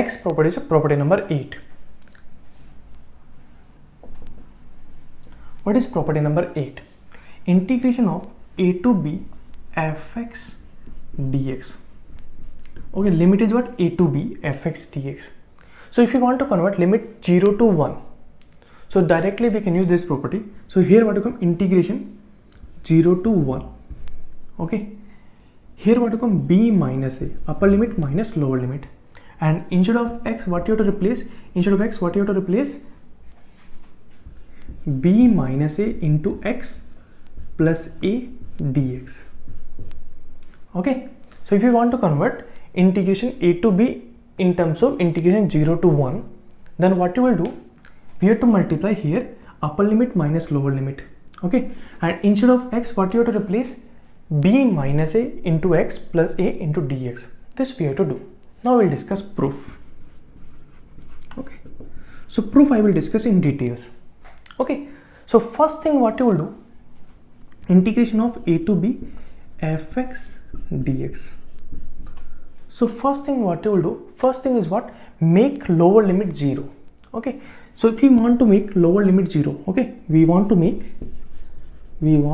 next property is property number 8. What is property number 8? Integration of a to b fx dx. Okay, limit is what? A to b fx dx. So if you want to convert limit 0 to 1, so directly we can use this property. So here what to come? Integration 0 to 1. Okay, here what to come? B minus a, upper limit minus lower limit, and instead of x what you have to replace? Instead of x what you have to replace? B minus a into x plus a dx. Okay, so if you want to convert integration a to b in terms of integration 0 to 1, then what you will do? We have to multiply here upper limit minus lower limit. Okay, and instead of x what you have to replace? B minus a into x plus a into dx. This we have to do. Now we'll discuss proof. Okay, so proof I will discuss in details. Okay, so first thing what you will do? Integration of a to b fx dx. So first thing what you will do? First thing is what? Make lower limit 0. Okay, so if you want to make lower limit 0, okay, we want to make lower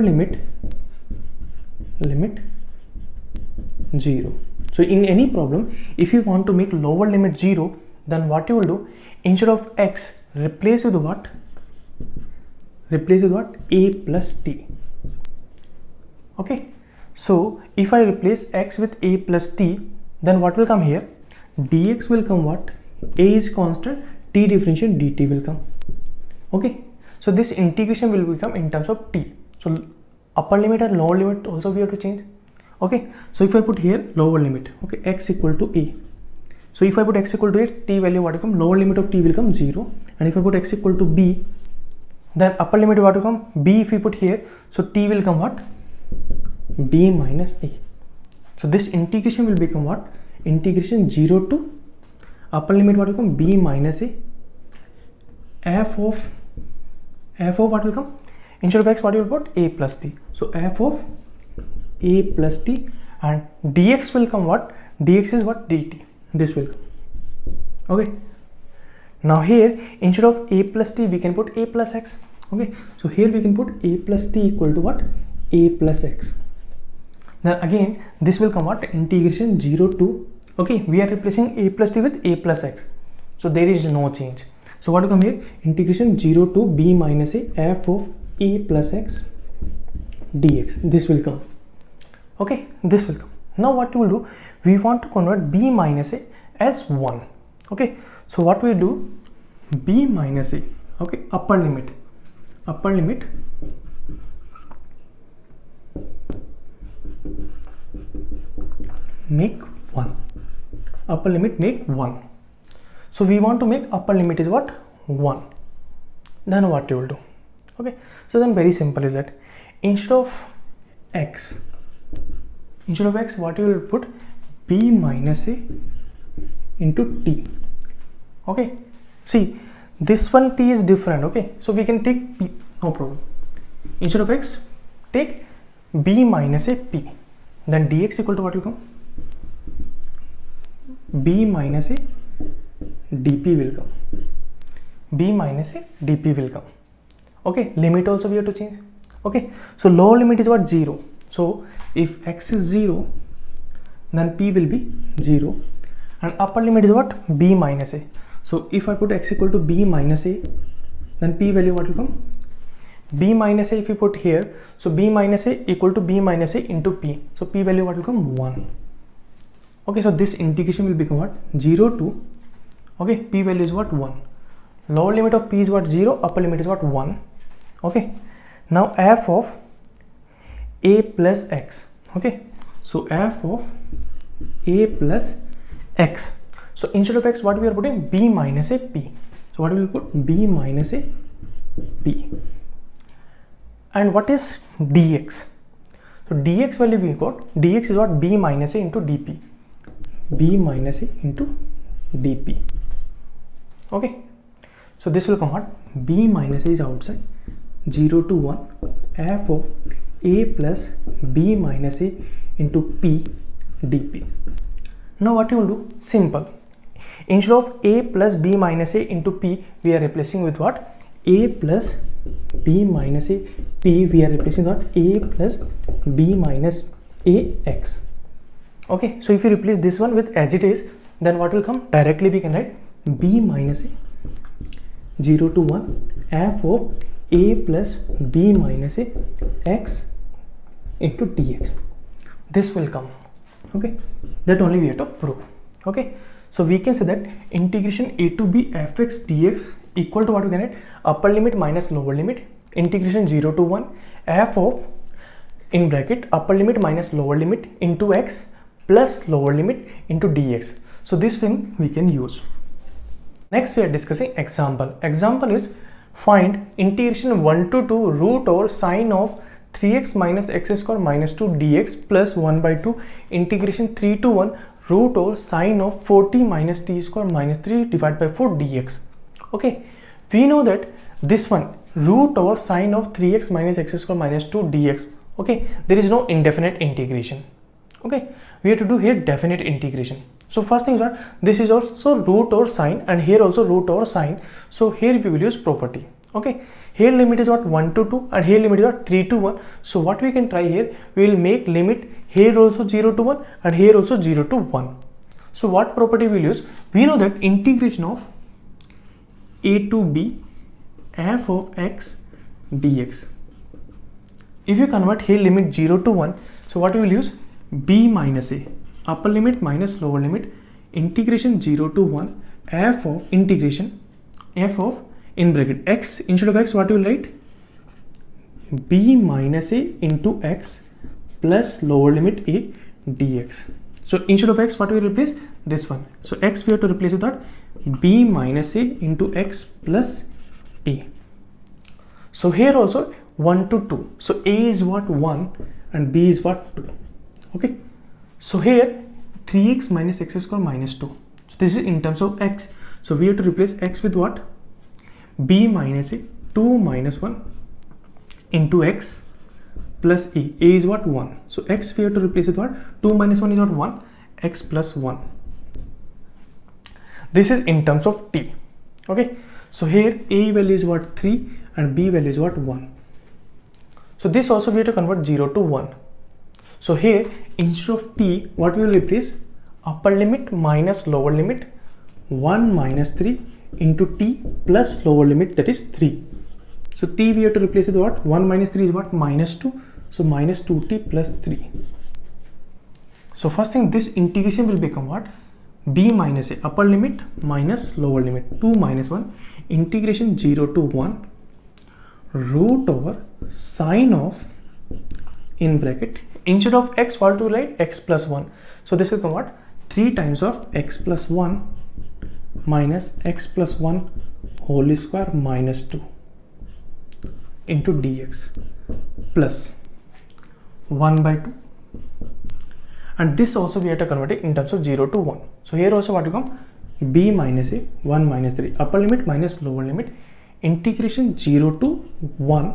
limit 0. So in any problem, if you want to make lower limit 0, then what you will do? Instead of x, replace with what? Replace with what? A plus t. Okay, so if I replace x with a plus t, then what will come here? Dx will come what? A is constant, t differentiation dt will come. Okay, so this integration will become in terms of t. So upper limit and lower limit also we have to change. Okay, so if I put here lower limit, okay, x equal to a. So if I put x equal to a, t value what will come? Lower limit of t will come 0. And if I put x equal to b, then upper limit what will come? B if we put here, so t will come what? B minus a. So this integration will become what? Integration 0 to upper limit what will come? B minus a, f of what will come? Instead of x what you will put? A plus t. So f of a plus t, and dx will come what? Dx is what? Dt. This will come. Okay, now here instead of a plus t we can put a plus x. Okay, so here we can put a plus t equal to what? A plus x. Then again this will come what? Integration 0 to, okay, we are replacing a plus t with a plus x, so there is no change. So what will come here? Integration 0 to b minus a f of a plus x dx. This will come. Okay, this will come. Now what we will do? We want to convert b minus a as 1. Okay, so what we do? B minus a, okay, upper limit make 1, upper limit make 1. So we want to make upper limit is what? 1. Then what you will do? Okay, so then very simple is that instead of x what you will put? B minus a into t. Okay, see this one t is different. Okay, so we can take p, no problem. Instead of x take b minus a p, then dx equal to what will come? B minus a dp will come. B minus a dp will come. Okay, limit also we have to change. Okay, so lower limit is what? 0. So if x is 0, then p will be 0, and upper limit is what? B minus a. So if I put x equal to b minus a, then p value what will come? B minus a if you put here, so b minus a equal to b minus a into p, so p value what will come? 1. Okay, so this integration will become what? 0 to, okay, p value is what? 1. Lower limit of p is what? 0, upper limit is what? 1. Okay, now f of a plus x. Okay, so f of a plus x. So instead of x what we are putting? B minus a p. So what we will put? B minus a p. And what is dx? So dx value we got, dx is what? B minus a into dp. B minus a into dp. Okay, so this will come out b minus a is outside, 0 to 1, f of a plus b minus a into p dp. Now what you will do? Simple. Instead of a plus b minus a into p, we are replacing with what? A plus b minus a p, we are replacing what? A plus b minus a x. Okay, so if you replace this one with as it is, then what will come? Directly we can write b minus a 0 to 1 f of a plus b minus a x into dx. This will come. Okay, that only we have to prove. Okay, so we can say that integration a to b fx dx equal to what we can write? Upper limit minus lower limit integration 0 to 1 f of in bracket upper limit minus lower limit into x plus lower limit into dx. So this thing we can use. Next we are discussing example. Example is find integration 1 to 2 root over sine of 3x minus x square minus 2 dx plus 1 by 2 integration 3 to 1 root over sine of 4t minus t square minus 3 divided by 4 dx. Okay, we know that this one root over sine of 3x minus x square minus 2 dx. Okay, there is no indefinite integration. Okay, we have to do here definite integration. So first thing is that this is also root over sine and here also root over sine. So here we will use property. Okay, here limit is what 1 to 2 and here limit is what 3 to 1. So what we can try here, we will make limit here also 0 to 1 and here also 0 to 1. So what property we will use? We know that integration of a to b f of x dx. If you convert here limit 0 to 1, so what we will use? B minus a upper limit minus lower limit integration 0 to 1 f of integration f of in bracket x, instead of x what you will write? B minus a into x plus lower limit a dx. So instead of x what we will replace? This one. So x we have to replace with that b minus a into x plus a. So here also 1 to 2. So a is what 1 and b is what 2. Okay, so here 3x minus x square minus 2. So this is in terms of x. So we have to replace x with what? B minus a 2 minus 1 into x plus a. A is what? 1. So x we have to replace with what? 2 minus 1 is what? 1. X plus 1. This is in terms of t. Okay, so here a value is what? 3 and b value is what? 1. So this also we have to convert 0 to 1. So here instead of t what we will replace? Upper limit minus lower limit 1 minus 3 into t plus lower limit, that is 3. So t we have to replace with what? 1 minus 3 is what? Minus 2. So minus 2t plus 3. So first thing, this integration will become what? B minus a upper limit minus lower limit 2 minus 1 integration 0 to 1 root over sine of in bracket instead of x what to write? X plus 1. So this will become what? 3 times of x plus 1 minus x plus 1 whole square minus 2 into dx plus 1 by 2, and this also we have to convert it in terms of 0 to 1. So here also what will come? B minus a 1 minus 3 upper limit minus lower limit integration 0 to 1,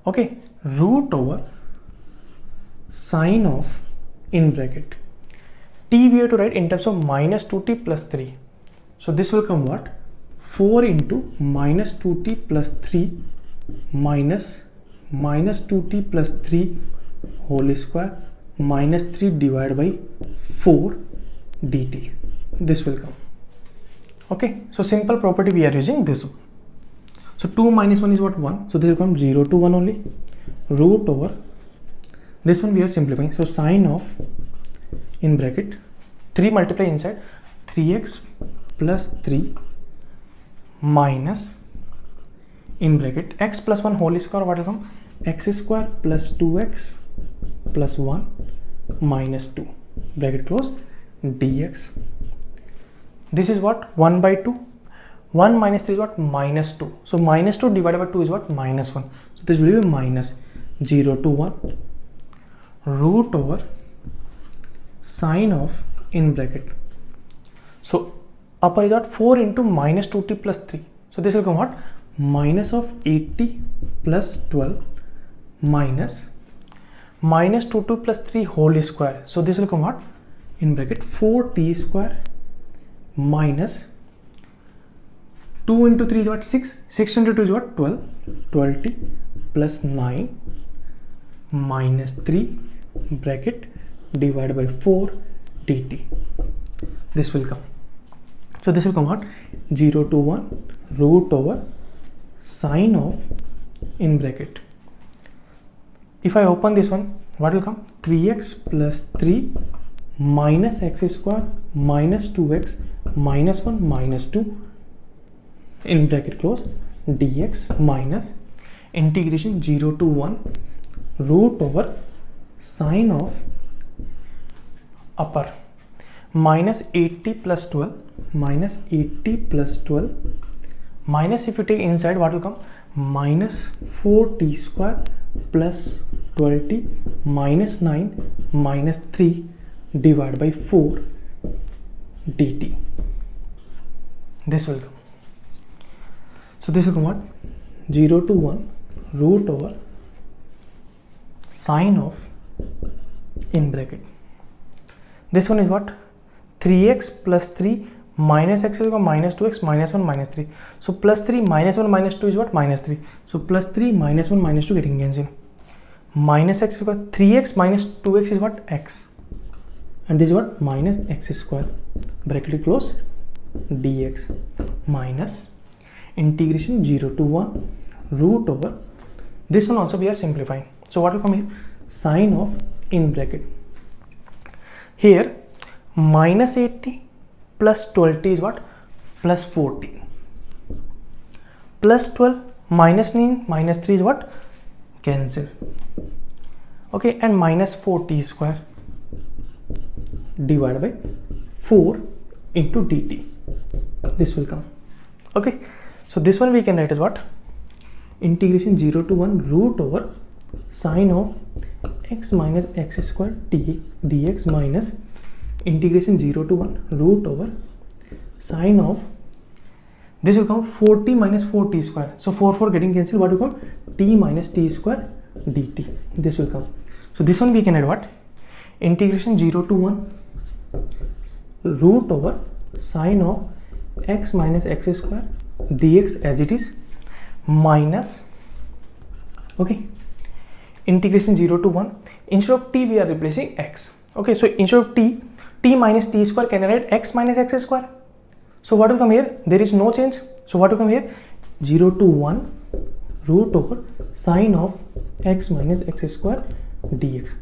okay, root over sine of in bracket t we have to write in terms of minus 2t plus 3. So this will come what? 4 into minus 2t plus 3 minus 2t plus 3 whole square minus 3 divided by 4 dt. This will come. Okay, so simple property we are using this one. So 2 minus 1 is what? 1. So this will come 0 to 1 only. Root over this one we are simplifying. So sine of in bracket 3 multiply inside 3x plus 3 minus in bracket x plus 1 whole square what will come? X square plus 2x plus 1 minus 2 bracket close dx. This is what? 1 by 2. 1 minus 3 is what? Minus 2. So minus 2 divided by 2 is what? Minus 1. So this will be minus 0 to 1 root over sine of in bracket. So upper is what? 4 into minus 2t plus 3. So this will come what? Minus of 80 plus 12 minus minus 2 plus 3 whole square. So this will come what? In bracket 4t square minus 2 into 3 is what? 6. 6 into 2 is what? 12. 12t plus 9 minus 3 bracket divided by 4 dt. This will come. So this will come what? 0 to 1 root over sine of in bracket. If I open this one, what will come? 3x plus 3 minus x square minus 2x minus 1 minus 2 in bracket close dx minus integration 0 to 1 root over sine of upper minus 80 plus 12 minus 80 plus 12 minus, if you take inside, what will come? Minus 4t square plus 12t minus 9 minus 3 divided by 4 dt. This will come. So this will come what? 0 to 1 root over sine of in bracket. This one is what? 3x plus 3 minus x will become minus 2x minus 1 minus 3. So plus 3 minus 1 minus 2 is what? Minus 3. So plus 3 minus 1 minus 2 getting cancelled. Minus x is what? 3x minus 2x is what? X. And this is what? Minus x square. Bracket close dx minus integration 0 to 1 root over. This one also we are simplifying. So what will come here? Sine of in bracket. Here minus 80 plus 12t is what? Plus 4t. Plus 12 minus 9 minus 3 is what? Cancel. Okay, and minus 4t square divided by 4 into dt. This will come. Okay, so this one we can write as what? Integration 0 to 1 root over sine of x minus x square dx minus integration 0 to 1 root over sine of, this will come 4t minus 4t square. So 4 getting cancelled, what will come? T minus t square dt. This will come. So this one we can add what? Integration 0 to 1 root over sine of x minus x square dx as it is minus, okay, integration 0 to 1. Instead of t we are replacing x. Okay, so instead of t minus t square, can I write x minus x square? So what will come here? There is no change. So what will come here? 0 to 1 root over sine of x minus x square dx.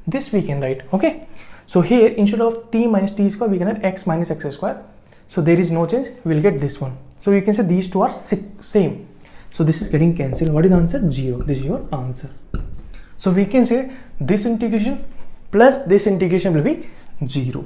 This we can write. Okay, so here instead of t minus t square we can write x minus x square. So there is no change, we will get this one. So you can say these two are same. So this is getting cancelled. What is the answer? 0. This is your answer. So we can say this integration plus this integration will be 0.